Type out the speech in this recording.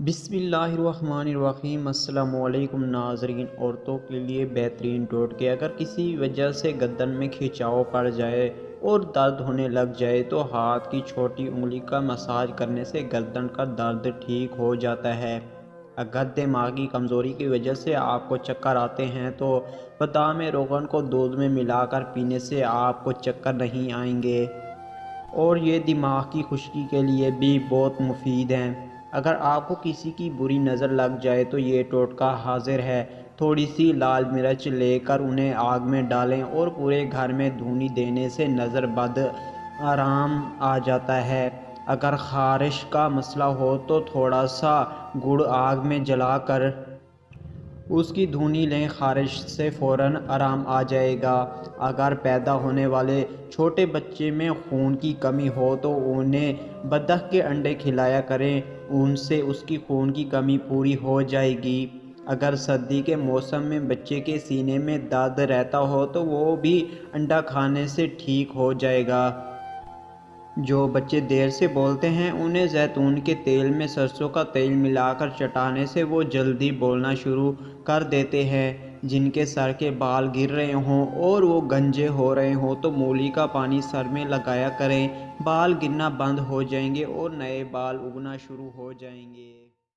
بسم اللہ الرحمن الرحیم۔ السلام علیکم ناظرین۔ عورتوں کے لیے بہترین ٹوٹکے۔ اگر کسی وجہ سے گردن میں کھچاؤ پڑ جائے اور درد ہونے لگ جائے تو ہاتھ کی چھوٹی انگلی کا مساج کرنے سے گردن کا درد ٹھیک ہو جاتا ہے۔ اگر دماغی کمزوری کی وجہ سے آپ کو چکر آتے ہیں تو بادام روغن کو دودھ میں ملا کر پینے سے آپ کو چکر نہیں آئیں گے، اور یہ دماغ کی خشکی کے لیے بھی بہت مفید ہیں۔ اگر آپ کو کسی کی بری نظر لگ جائے تو یہ ٹوٹکا حاضر ہے۔ تھوڑی سی لال مرچ لے کر انہیں آگ میں ڈالیں اور پورے گھر میں دھونی دینے سے نظر بد آرام آ جاتا ہے۔ اگر خارش کا مسئلہ ہو تو تھوڑا سا گڑ آگ میں جلا کر اس کی دھونی لیں، خارش سے فوراً آرام آ جائے گا۔ اگر پیدا ہونے والے چھوٹے بچے میں خون کی کمی ہو تو انہیں بطخ کے انڈے کھلایا کریں، ان سے اس کی خون کی کمی پوری ہو جائے گی۔ اگر سردی کے موسم میں بچے کے سینے میں درد رہتا ہو تو وہ بھی انڈا کھانے سے ٹھیک ہو جائے گا۔ جو بچے دیر سے بولتے ہیں انہیں زیتون کے تیل میں سرسوں کا تیل ملا کر چٹانے سے وہ جلدی بولنا شروع کر دیتے ہیں۔ جن کے سر کے بال گر رہے ہوں اور وہ گنجے ہو رہے ہوں تو مولی کا پانی سر میں لگایا کریں، بال گرنا بند ہو جائیں گے اور نئے بال اگنا شروع ہو جائیں گے۔